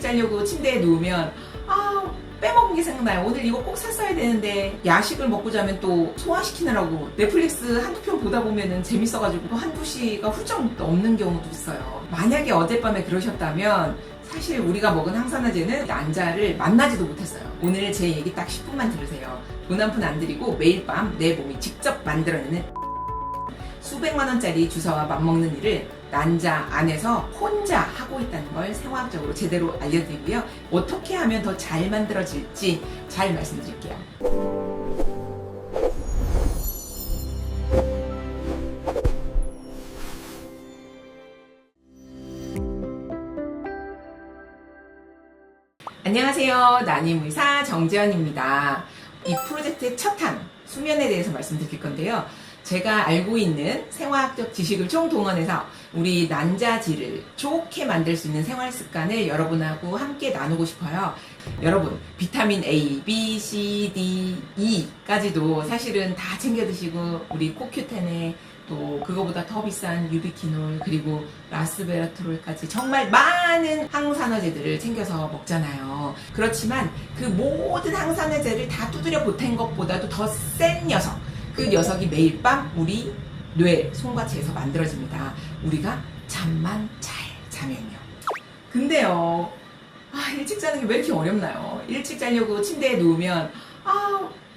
자려고 침대에 누우면 빼먹은 게 생각나요. 오늘 이거 꼭 샀어야 되는데 야식을 먹고 자면 또 소화시키느라고 넷플릭스 한두 편 보다 보면은 재밌어가지고 또 한두 시가 훌쩍 넘는 경우도 있어요. 만약에 어젯밤에 그러셨다면 사실 우리가 먹은 항산화제는 난자를 만나지도 못했어요. 오늘 제 얘기 딱 10분만 들으세요. 돈 한 푼 안 들이고 매일 밤 내 몸이 직접 만들어내는 수백만 원짜리 주사와 맞먹는 일을 난자 안에서 혼자 하고 있다는 걸 생화학적으로 제대로 알려드리고요. 어떻게 하면 더 잘 만들어질지 잘 말씀드릴게요. 안녕하세요. 난임의사 정재현입니다. 이 프로젝트의 첫 한, 수면에 대해서 말씀드릴 건데요. 제가 알고 있는 생화학적 지식을 총동원해서 우리 난자질을 좋게 만들 수 있는 생활 습관을 여러분하고 함께 나누고 싶어요. 여러분, 비타민 A, B, C, D, E까지도 사실은 다 챙겨 드시고 우리 코큐텐에 또 그거보다 더 비싼 유비키놀 그리고 라스베라트롤까지 정말 많은 항산화제들을 챙겨서 먹잖아요. 그렇지만 그 모든 항산화제를 다 두드려 보탠 것보다도 더 센 녀석, 그 녀석이 매일 밤 우리 뇌, 송과체에서 만들어집니다. 우리가 잠만 잘 자면요. 근데요, 일찍 자는 게 왜 이렇게 어렵나요? 일찍 자려고 침대에 누우면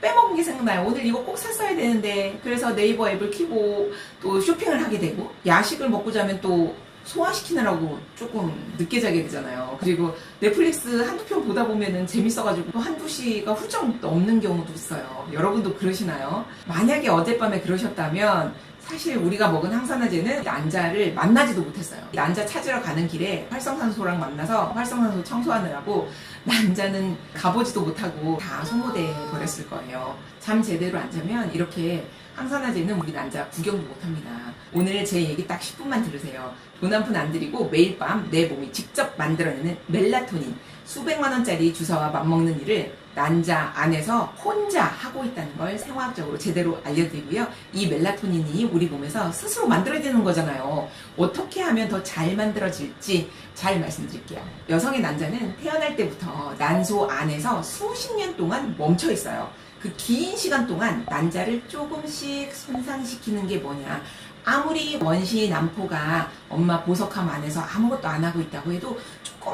빼먹은 게 생각나요. 오늘 이거 꼭 샀어야 되는데 그래서 네이버 앱을 켜고 또 쇼핑을 하게 되고 야식을 먹고 자면 또 소화시키느라고 조금 늦게 자게 되잖아요. 그리고 넷플릭스 한두 편 보다 보면은 재밌어가지고 또 한두 시가 훌쩍 넘는 경우도 있어요. 여러분도 그러시나요? 만약에 어젯밤에 그러셨다면 사실 우리가 먹은 항산화제는 난자를 만나지도 못했어요. 난자 찾으러 가는 길에 활성산소랑 만나서 활성산소 청소하느라고 난자는 가보지도 못하고 다 소모돼 버렸을 거예요. 잠 제대로 안 자면 이렇게 항산화제는 우리 난자 구경도 못합니다. 오늘 제 얘기 딱 10분만 들으세요. 돈 한 푼 안 들이고 매일 밤 내 몸이 직접 만들어내는 멜라토닌, 수백만 원짜리 주사와 맞먹는 일을 난자 안에서 혼자 하고 있다는 걸 생화학적으로 제대로 알려드리고요. 이 멜라토닌이 우리 몸에서 스스로 만들어지는 거잖아요. 어떻게 하면 더 잘 만들어질지 잘 말씀드릴게요. 여성의 난자는 태어날 때부터 난소 안에서 수십 년 동안 멈춰 있어요. 그 긴 시간 동안 난자를 조금씩 손상시키는 게 뭐냐. 아무리 원시 남포가 엄마 보석함 안에서 아무것도 안 하고 있다고 해도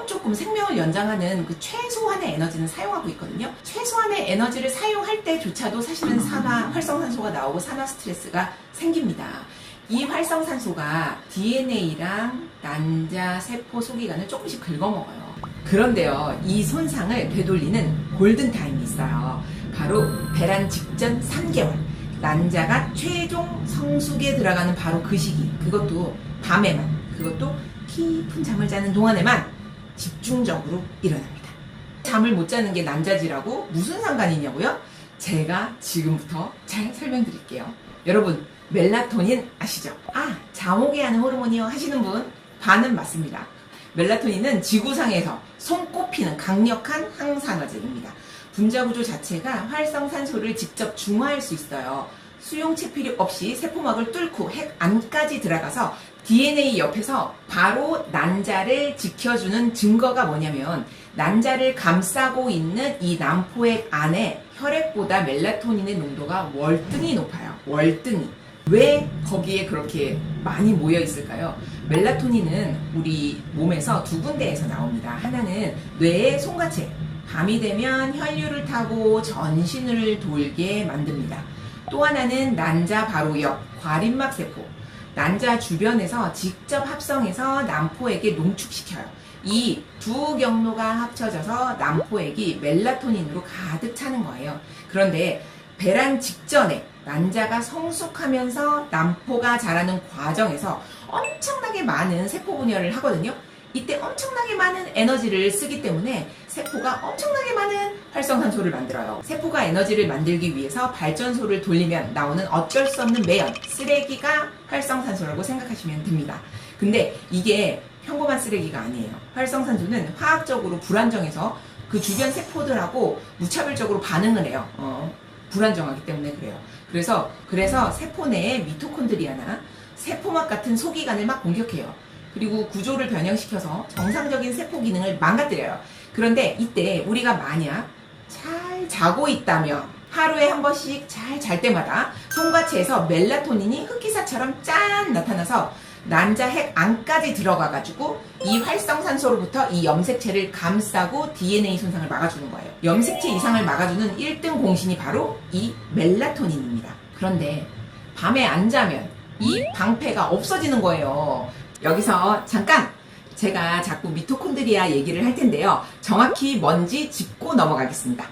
조금 생명을 연장하는 그 최소한의 에너지는 사용하고 있거든요. 최소한의 에너지를 사용할 때조차도 사실은 산화, 활성산소가 나오고 산화 스트레스가 생깁니다. 이 활성산소가 DNA랑 난자 세포 소기관을 조금씩 긁어먹어요. 그런데요, 이 손상을 되돌리는 골든타임이 있어요. 바로 배란 직전 3개월. 난자가 최종 성숙에 들어가는 바로 그 시기. 그것도 밤에만, 그것도 깊은 잠을 자는 동안에만 집중적으로 일어납니다. 잠을 못 자는 게 난자질하고 무슨 상관이냐고요? 제가 지금부터 잘 설명드릴게요. 여러분, 멜라토닌 아시죠? 잠 오게 하는 호르몬이요 하시는 분 반은 맞습니다. 멜라토닌은 지구상에서 손꼽히는 강력한 항산화제입니다. 분자구조 자체가 활성산소를 직접 중화할 수 있어요. 수용체 필요 없이 세포막을 뚫고 핵 안까지 들어가서 DNA 옆에서 바로 난자를 지켜주는 증거가 뭐냐면 난자를 감싸고 있는 이 난포액 안에 혈액보다 멜라토닌의 농도가 월등히 높아요. 월등히. 왜 거기에 그렇게 많이 모여 있을까요? 멜라토닌은 우리 몸에서 두 군데에서 나옵니다. 하나는 뇌의 송과체. 밤이 되면 혈류를 타고 전신을 돌게 만듭니다. 또 하나는 난자 바로 옆 과린막 세포. 난자 주변에서 직접 합성해서 난포액에 농축시켜요. 이 두 경로가 합쳐져서 난포액이 멜라토닌으로 가득 차는 거예요. 그런데 배란 직전에 난자가 성숙하면서 난포가 자라는 과정에서 엄청나게 많은 세포 분열을 하거든요. 이때 엄청나게 많은 에너지를 쓰기 때문에 세포가 엄청나게 많은 활성산소를 만들어요. 세포가 에너지를 만들기 위해서 발전소를 돌리면 나오는 어쩔 수 없는 매연, 쓰레기가 활성산소라고 생각하시면 됩니다. 근데 이게 평범한 쓰레기가 아니에요. 활성산소는 화학적으로 불안정해서 그 주변 세포들하고 무차별적으로 반응을 해요. 불안정하기 때문에 그래요. 그래서 세포 내에 미토콘드리아나 세포막 같은 소기관을 막 공격해요. 그리고 구조를 변형시켜서 정상적인 세포 기능을 망가뜨려요. 그런데 이때 우리가 만약 잘 자고 있다면 하루에 한 번씩 잘 잘 때마다 손과체에서 멜라토닌이 흑기사처럼 짠 나타나서 난자 핵 안까지 들어가가지고 이 활성산소로부터 이 염색체를 감싸고 DNA 손상을 막아주는 거예요. 염색체 이상을 막아주는 1등 공신이 바로 이 멜라토닌입니다. 그런데 밤에 안 자면 이 방패가 없어지는 거예요. 여기서 잠깐! 제가 자꾸 미토콘드리아 얘기를 할 텐데요. 정확히 뭔지 짚고 넘어가겠습니다.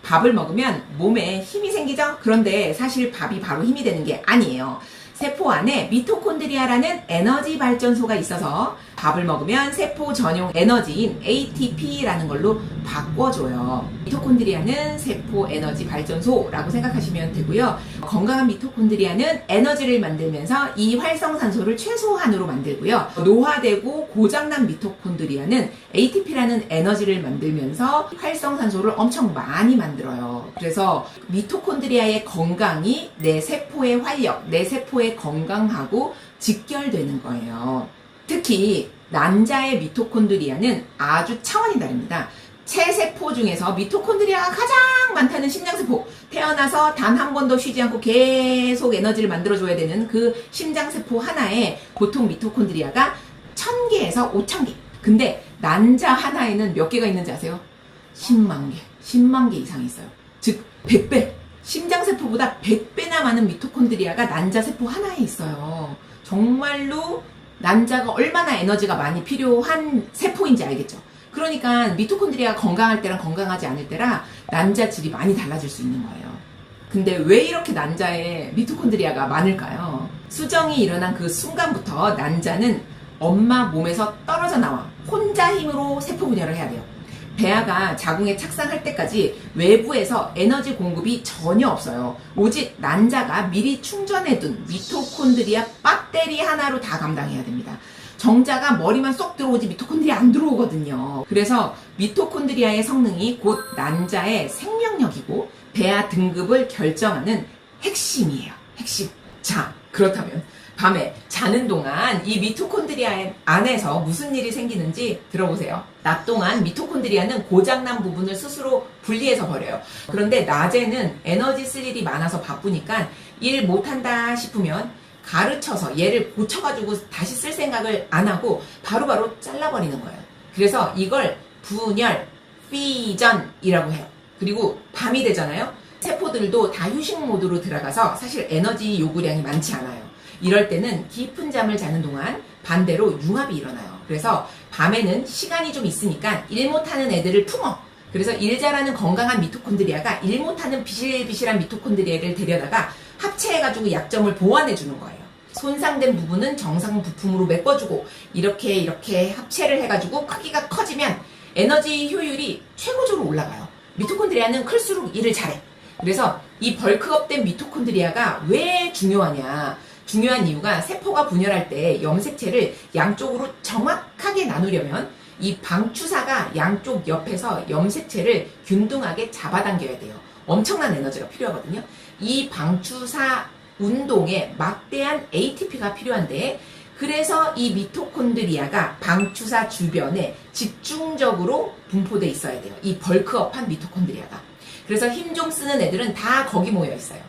밥을 먹으면 몸에 힘이 생기죠? 그런데 사실 밥이 바로 힘이 되는 게 아니에요. 세포 안에 미토콘드리아라는 에너지 발전소가 있어서 밥을 먹으면 세포 전용 에너지인 ATP라는 걸로 바꿔줘요. 미토콘드리아는 세포 에너지 발전소라고 생각하시면 되고요. 건강한 미토콘드리아는 에너지를 만들면서 이 활성산소를 최소한으로 만들고요. 노화되고 고장난 미토콘드리아는 ATP라는 에너지를 만들면서 활성산소를 엄청 많이 만들어요. 그래서 미토콘드리아의 건강이 내 세포의 활력, 내 세포의 건강하고 직결되는 거예요. 특히 난자의 미토콘드리아는 아주 차원이 다릅니다. 체세포 중에서 미토콘드리아가 가장 많다는 심장세포, 태어나서 단 한 번도 쉬지 않고 계속 에너지를 만들어줘야 되는 그 심장세포 하나에 보통 미토콘드리아가 1000개에서 5000개. 근데 난자 하나에는 몇 개가 있는지 아세요? 10만 개, 10만 개 이상이 있어요. 즉 100배, 심장세포보다 100배나 많은 미토콘드리아가 난자세포 하나에 있어요. 정말로 난자가 얼마나 에너지가 많이 필요한 세포인지 알겠죠? 그러니까 미토콘드리아가 건강할 때랑 건강하지 않을 때랑 난자 질이 많이 달라질 수 있는 거예요. 근데 왜 이렇게 난자에 미토콘드리아가 많을까요? 수정이 일어난 그 순간부터 난자는 엄마 몸에서 떨어져 나와 혼자 힘으로 세포 분열을 해야 돼요. 배아가 자궁에 착상할 때까지 외부에서 에너지 공급이 전혀 없어요. 오직 난자가 미리 충전해둔 미토콘드리아 배터리 하나로 다 감당해야 됩니다. 정자가 머리만 쏙 들어오지 미토콘드리아 안 들어오거든요. 그래서 미토콘드리아의 성능이 곧 난자의 생명력이고 배아 등급을 결정하는 핵심이에요. 핵심. 자, 그렇다면 밤에 자는 동안 이 미토콘드리아 안에서 무슨 일이 생기는지 들어보세요. 낮 동안 미토콘드리아는 고장난 부분을 스스로 분리해서 버려요. 그런데 낮에는 에너지 쓸 일이 많아서 바쁘니까 일 못한다 싶으면 가르쳐서 얘를 고쳐가지고 다시 쓸 생각을 안 하고 바로바로 잘라버리는 거예요. 그래서 이걸 분열, 피전이라고 해요. 그리고 밤이 되잖아요. 세포들도 다 휴식 모드로 들어가서 사실 에너지 요구량이 많지 않아요. 이럴 때는 깊은 잠을 자는 동안 반대로 융합이 일어나요. 그래서 밤에는 시간이 좀 있으니까 일 못하는 애들을 품어. 그래서 일 잘하는 건강한 미토콘드리아가 일 못하는 비실비실한 미토콘드리아를 데려다가 합체해가지고 약점을 보완해주는 거예요. 손상된 부분은 정상 부품으로 메꿔주고 이렇게 합체를 해가지고 크기가 커지면 에너지 효율이 최고조로 올라가요. 미토콘드리아는 클수록 일을 잘해. 그래서 이 벌크업된 미토콘드리아가 왜 중요하냐. 중요한 이유가 세포가 분열할 때 염색체를 양쪽으로 정확하게 나누려면 이 방추사가 양쪽 옆에서 염색체를 균등하게 잡아당겨야 돼요. 엄청난 에너지가 필요하거든요. 이 방추사 운동에 막대한 ATP가 필요한데 그래서 이 미토콘드리아가 방추사 주변에 집중적으로 분포돼 있어야 돼요. 이 벌크업한 미토콘드리아가. 그래서 힘 좀 쓰는 애들은 다 거기 모여 있어요.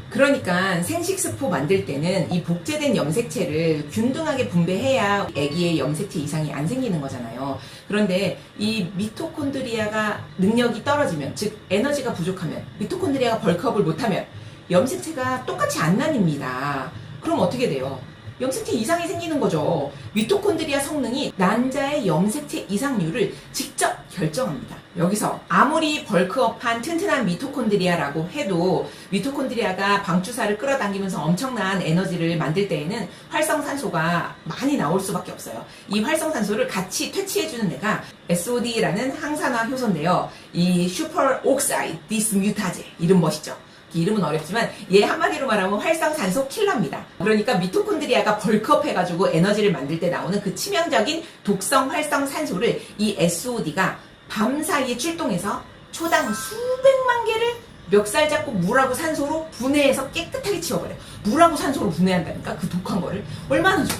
그러니까 생식스포 만들 때는 이 복제된 염색체를 균등하게 분배해야 아기의 염색체 이상이 안 생기는 거잖아요. 그런데 이 미토콘드리아가 능력이 떨어지면, 즉 에너지가 부족하면, 미토콘드리아가 벌크업을 못하면 염색체가 똑같이 안 나뉩니다. 그럼 어떻게 돼요? 염색체 이상이 생기는 거죠. 미토콘드리아 성능이 난자의 염색체 이상률을 직접 결정합니다. 여기서 아무리 벌크업한 튼튼한 미토콘드리아라고 해도 미토콘드리아가 방추사를 끌어당기면서 엄청난 에너지를 만들 때에는 활성산소가 많이 나올 수밖에 없어요. 이 활성산소를 같이 퇴치해주는 애가 SOD라는 항산화 효소인데요. 이 슈퍼옥사이드 디스뮤타제, 이름 멋있죠? 이름은 어렵지만 얘 한마디로 말하면 활성산소 킬러입니다. 그러니까 미토콘드리아가 벌크업 해가지고 에너지를 만들 때 나오는 그 치명적인 독성 활성산소를 이 SOD가 밤사이에 출동해서 초당 수백만 개를 멱살 잡고 물하고 산소로 분해해서 깨끗하게 치워버려요. 물하고 산소로 분해한다니까 그 독한 거를. 얼마나 좋아.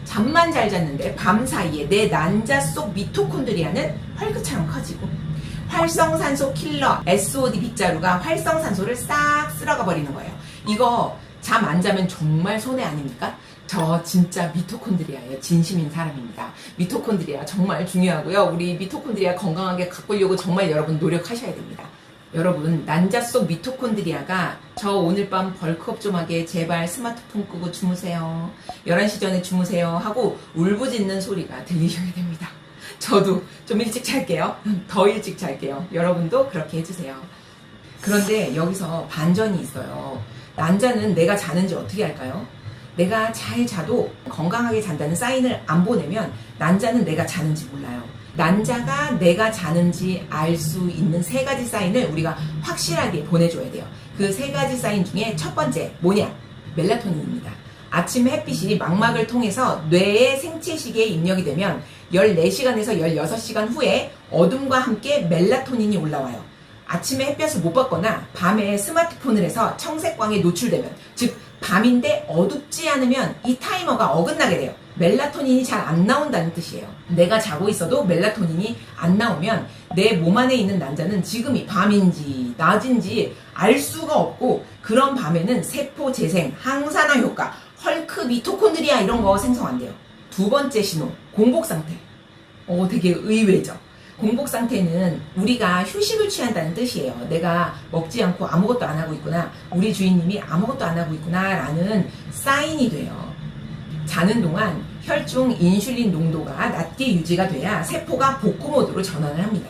잠만 잘 잤는데 밤 사이에 내 난자 속 미토콘드리아는 헐크처럼 커지고 활성산소 킬러 SOD 빗자루가 활성산소를 싹 쓸어가 버리는 거예요. 이거 잠 안 자면 정말 손해 아닙니까? 저 진짜 미토콘드리아의 진심인 사람입니다. 미토콘드리아 정말 중요하고요. 우리 미토콘드리아 건강하게 가꾸려고 정말 여러분 노력하셔야 됩니다. 여러분, 난자 속 미토콘드리아가 저 오늘 밤 벌크업 좀 하게 제발 스마트폰 끄고 주무세요. 11시 전에 주무세요 하고 울부짖는 소리가 들리셔야 됩니다. 저도 좀 일찍 잘게요. 더 일찍 잘게요. 여러분도 그렇게 해주세요. 그런데 여기서 반전이 있어요. 난자는 내가 자는지 어떻게 할까요? 내가 잘 자도 건강하게 잔다는 사인을 안 보내면 난자는 내가 자는지 몰라요. 난자가 내가 자는지 알 수 있는 3가지 사인을 우리가 확실하게 보내줘야 돼요. 그 3가지 사인 중에 첫 번째 뭐냐? 멜라토닌입니다. 아침 햇빛이 망막을 통해서 뇌의 생체시계에 입력이 되면 14시간에서 16시간 후에 어둠과 함께 멜라토닌이 올라와요. 아침에 햇볕을 못 받거나 밤에 스마트폰을 해서 청색광에 노출되면, 즉 밤인데 어둡지 않으면 이 타이머가 어긋나게 돼요. 멜라토닌이 잘 안 나온다는 뜻이에요. 내가 자고 있어도 멜라토닌이 안 나오면 내 몸 안에 있는 난자는 지금이 밤인지 낮인지 알 수가 없고, 그런 밤에는 세포 재생, 항산화 효과, 헐크 미토콘드리아 이런 거 생성 안 돼요. 두 번째 신호, 공복 상태. 되게 의외죠. 공복 상태는 우리가 휴식을 취한다는 뜻이에요. 내가 먹지 않고 아무것도 안 하고 있구나, 우리 주인님이 아무것도 안 하고 있구나 라는 사인이 돼요. 자는 동안 혈중 인슐린 농도가 낮게 유지가 돼야 세포가 복구 모드로 전환을 합니다.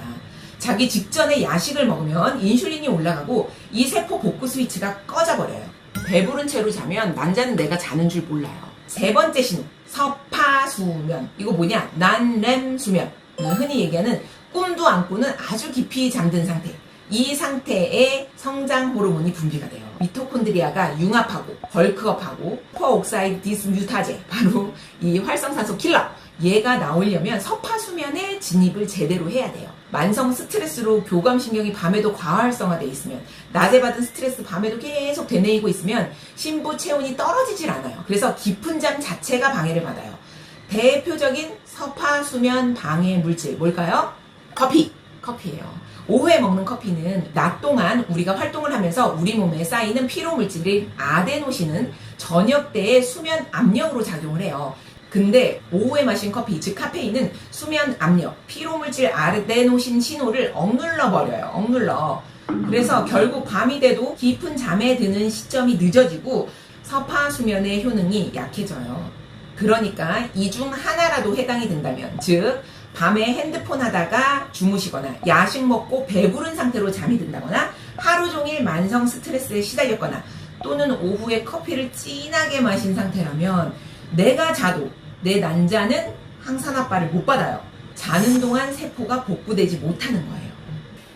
자기 직전에 야식을 먹으면 인슐린이 올라가고 이 세포 복구 스위치가 꺼져버려요. 배부른 채로 자면 난자는 내가 자는 줄 몰라요. 세 번째 신호, 서파수면. 이거 뭐냐? 난렘 수면. 흔히 얘기하는 꿈도 안 꾸는 아주 깊이 잠든 상태. 이 상태에 성장 호르몬이 분비가 돼요. 미토콘드리아가 융합하고 벌크업하고 퍼옥사이드 디스뮤타제, 바로 이 활성산소 킬러, 얘가 나오려면 서파수면에 진입을 제대로 해야 돼요. 만성 스트레스로 교감신경이 밤에도 과활성화돼 있으면, 낮에 받은 스트레스 밤에도 계속 되뇌이고 있으면 신부 체온이 떨어지질 않아요. 그래서 깊은 잠 자체가 방해를 받아요. 대표적인 서파수면 방해 물질 뭘까요? 커피예요. 오후에 먹는 커피는 낮 동안 우리가 활동을 하면서 우리 몸에 쌓이는 피로물질인 아데노신은 저녁 때의 수면 압력으로 작용을 해요. 근데 오후에 마신 커피, 즉 카페인은 수면 압력, 피로물질 아데노신 신호를 억눌러. 그래서 결국 밤이 돼도 깊은 잠에 드는 시점이 늦어지고 서파수면의 효능이 약해져요. 그러니까 이 중 하나라도 해당이 된다면, 즉 밤에 핸드폰 하다가 주무시거나 야식 먹고 배부른 상태로 잠이 든다거나 하루 종일 만성 스트레스에 시달렸거나 또는 오후에 커피를 진하게 마신 상태라면 내가 자도 내 난자는 항산화발을 못 받아요. 자는 동안 세포가 복구되지 못하는 거예요.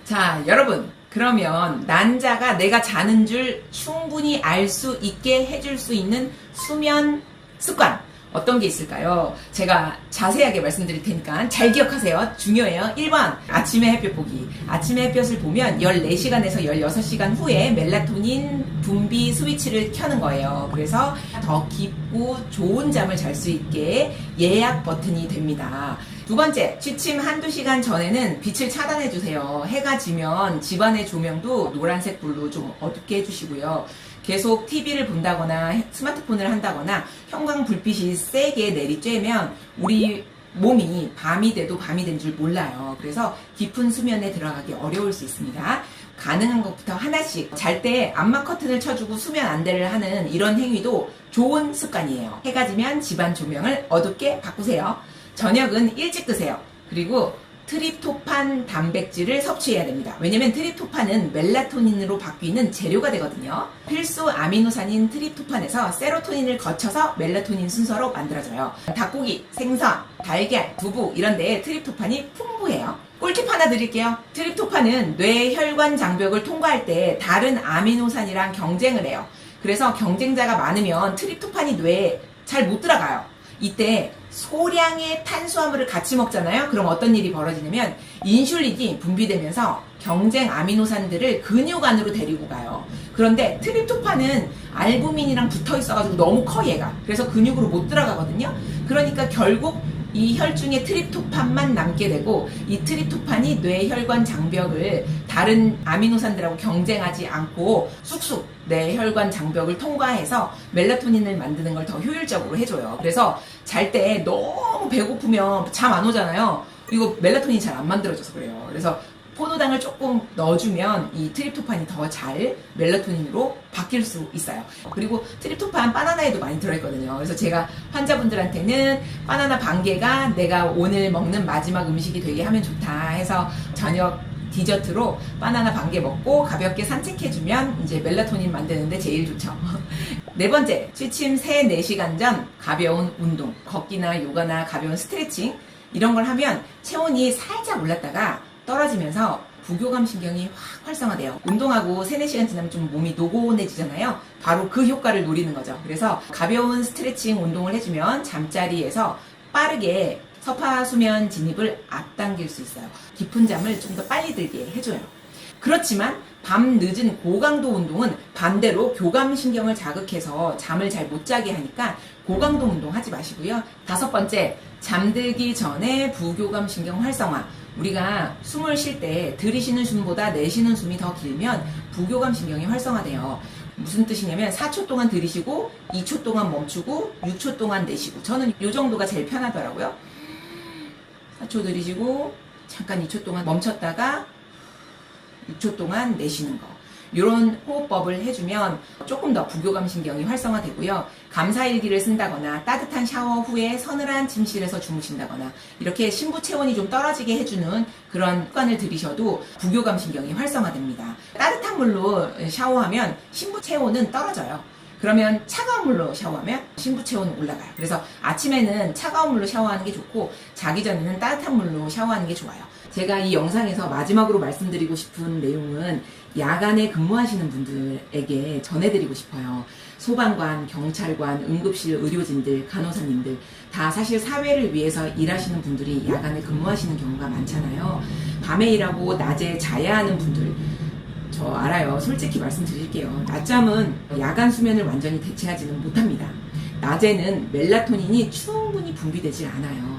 자, 여러분, 그러면 난자가 내가 자는 줄 충분히 알 수 있게 해줄 수 있는 수면 습관 어떤 게 있을까요? 제가 자세하게 말씀드릴 테니까 잘 기억하세요. 중요해요. 1번, 아침에 햇볕 보기. 아침에 햇볕을 보면 14시간에서 16시간 후에 멜라토닌 분비 스위치를 켜는 거예요. 그래서 더 깊고 좋은 잠을 잘 수 있게 예약 버튼이 됩니다. 두 번째, 취침 한두 시간 전에는 빛을 차단해주세요. 해가 지면 집안의 조명도 노란색 불로 좀 어둡게 해주시고요. 계속 TV를 본다거나 스마트폰을 한다거나 형광 불빛이 세게 내리쬐면 우리 몸이 밤이 돼도 밤이 된 줄 몰라요. 그래서 깊은 수면에 들어가기 어려울 수 있습니다. 가능한 것부터 하나씩, 잘 때 암막 커튼을 쳐주고 수면 안대를 하는 이런 행위도 좋은 습관이에요. 해가 지면 집안 조명을 어둡게 바꾸세요. 저녁은 일찍 드세요. 그리고 트립토판 단백질을 섭취해야 됩니다. 왜냐면 트립토판은 멜라토닌으로 바뀌는 재료가 되거든요. 필수 아미노산인 트립토판에서 세로토닌을 거쳐서 멜라토닌 순서로 만들어져요. 닭고기, 생선, 달걀, 두부 이런 데에 트립토판이 풍부해요. 꿀팁 하나 드릴게요. 트립토판은 뇌 혈관 장벽을 통과할 때 다른 아미노산이랑 경쟁을 해요. 그래서 경쟁자가 많으면 트립토판이 뇌에 잘 못 들어가요. 이때 소량의 탄수화물을 같이 먹잖아요. 그럼 어떤 일이 벌어지냐면 인슐린이 분비되면서 경쟁 아미노산들을 근육 안으로 데리고 가요. 그런데 트립토판은 알부민이랑 붙어 있어가지고 너무 커 얘가. 그래서 근육으로 못 들어가거든요. 그러니까 결국 이 혈중에 트립토판만 남게 되고 이 트립토판이 뇌혈관 장벽을 다른 아미노산들하고 경쟁하지 않고 쑥쑥 뇌혈관 장벽을 통과해서 멜라토닌을 만드는 걸 더 효율적으로 해줘요. 그래서 잘 때 너무 배고프면 잠 안 오잖아요. 이거 멜라토닌이 잘 안 만들어져서 그래요. 그래서 포도당을 조금 넣어주면 이 트립토판이 더 잘 멜라토닌으로 바뀔 수 있어요. 그리고 트립토판 바나나에도 많이 들어있거든요. 그래서 제가 환자분들한테는 바나나 반 개가 내가 오늘 먹는 마지막 음식이 되게 하면 좋다 해서 저녁 디저트로 바나나 반 개 먹고 가볍게 산책해주면 이제 멜라토닌 만드는데 제일 좋죠. 네 번째, 취침 3-4시간 전 가벼운 운동, 걷기나 요가나 가벼운 스트레칭 이런 걸 하면 체온이 살짝 올랐다가 떨어지면서 부교감 신경이 확 활성화돼요. 운동하고 3-4시간 지나면 좀 몸이 노곤해지잖아요. 바로 그 효과를 노리는 거죠. 그래서 가벼운 스트레칭 운동을 해주면 잠자리에서 빠르게 서파 수면 진입을 앞당길 수 있어요. 깊은 잠을 좀 더 빨리 들게 해줘요. 그렇지만 밤 늦은 고강도 운동은 반대로 교감신경을 자극해서 잠을 잘 못 자게 하니까 고강도 운동 하지 마시고요. 5번째, 잠들기 전에 부교감신경 활성화. 우리가 숨을 쉴 때 들이쉬는 숨보다 내쉬는 숨이 더 길면 부교감신경이 활성화돼요. 무슨 뜻이냐면 4초 동안 들이쉬고 2초 동안 멈추고 6초 동안 내쉬고, 저는 이 정도가 제일 편하더라고요. 4초 들이쉬고 잠깐 2초 동안 멈췄다가 6초 동안 내쉬는 거. 이런 호흡법을 해주면 조금 더 부교감신경이 활성화되고요. 감사일기를 쓴다거나 따뜻한 샤워 후에 서늘한 침실에서 주무신다거나 이렇게 신부 체온이 좀 떨어지게 해주는 그런 습관을 들이셔도 부교감신경이 활성화됩니다. 따뜻한 물로 샤워하면 신부 체온은 떨어져요. 그러면 차가운 물로 샤워하면 신부 체온은 올라가요. 그래서 아침에는 차가운 물로 샤워하는 게 좋고 자기 전에는 따뜻한 물로 샤워하는 게 좋아요. 제가 이 영상에서 마지막으로 말씀드리고 싶은 내용은 야간에 근무하시는 분들에게 전해드리고 싶어요. 소방관, 경찰관, 응급실 의료진들, 간호사님들 다 사실 사회를 위해서 일하시는 분들이 야간에 근무하시는 경우가 많잖아요. 밤에 일하고 낮에 자야 하는 분들, 저 알아요. 솔직히 말씀드릴게요. 낮잠은 야간 수면을 완전히 대체하지는 못합니다. 낮에는 멜라토닌이 충분히 분비되질 않아요.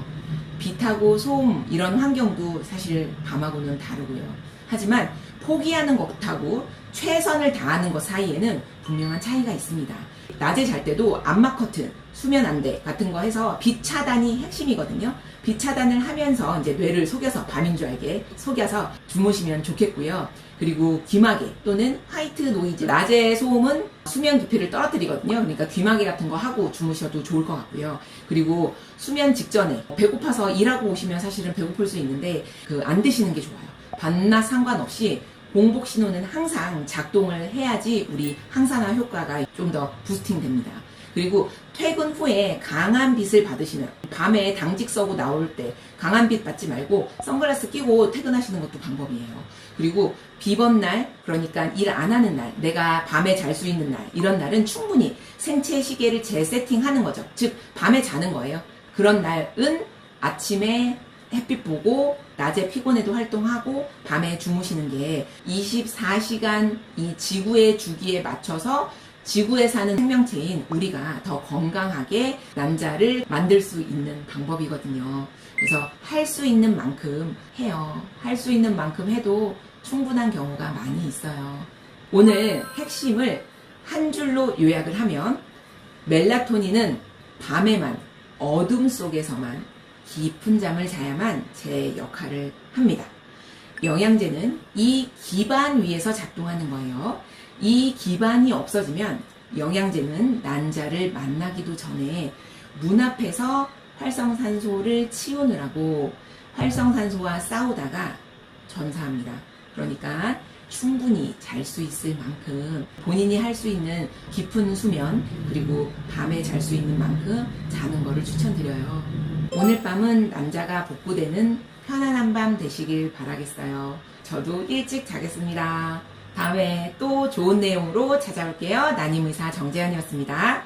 빛하고 소음 이런 환경도 사실 밤하고는 다르고요. 하지만 포기하는 것하고 최선을 다하는 것 사이에는 분명한 차이가 있습니다. 낮에 잘 때도 암막 커튼, 수면 안대 같은 거 해서 빛 차단이 핵심이거든요. 빛 차단을 하면서 이제 뇌를 속여서, 밤인 줄 알게 속여서 주무시면 좋겠고요. 그리고 귀마개 또는 화이트 노이즈, 낮의 소음은 수면 깊이를 떨어뜨리거든요. 그러니까 귀마개 같은 거 하고 주무셔도 좋을 것 같고요. 그리고 수면 직전에 배고파서 일하고 오시면 사실은 배고플 수 있는데 안 드시는 게 좋아요. 밤낮 상관없이 공복 신호는 항상 작동을 해야지 우리 항산화 효과가 좀 더 부스팅 됩니다. 그리고 퇴근 후에 강한 빛을 받으시면, 밤에 당직 서고 나올 때 강한 빛 받지 말고 선글라스 끼고 퇴근하시는 것도 방법이에요. 그리고 비범날, 그러니까 일 안 하는 날, 내가 밤에 잘 수 있는 날, 이런 날은 충분히 생체 시계를 재세팅하는 거죠. 즉 밤에 자는 거예요. 그런 날은 아침에 햇빛 보고 낮에 피곤해도 활동하고 밤에 주무시는 게 24시간 이 지구의 주기에 맞춰서 지구에 사는 생명체인 우리가 더 건강하게 남자를 만들 수 있는 방법이거든요. 그래서 할 수 있는 만큼 해요. 할 수 있는 만큼 해도 충분한 경우가 많이 있어요. 오늘 핵심을 한 줄로 요약을 하면, 멜라토닌은 밤에만, 어둠 속에서만 깊은 잠을 자야만 제 역할을 합니다. 영양제는 이 기반 위에서 작동하는 거예요. 이 기반이 없어지면 영양제는 난자를 만나기도 전에 문 앞에서 활성산소를 치우느라고 활성산소와 싸우다가 전사합니다. 그러니까 충분히 잘 수 있을 만큼 본인이 할 수 있는 깊은 수면, 그리고 밤에 잘 수 있는 만큼 자는 거를 추천드려요. 오늘 밤은 남자가 복구되는 편안한 밤 되시길 바라겠어요. 저도 일찍 자겠습니다. 다음에 또 좋은 내용으로 찾아올게요. 난임의사 정재현이었습니다.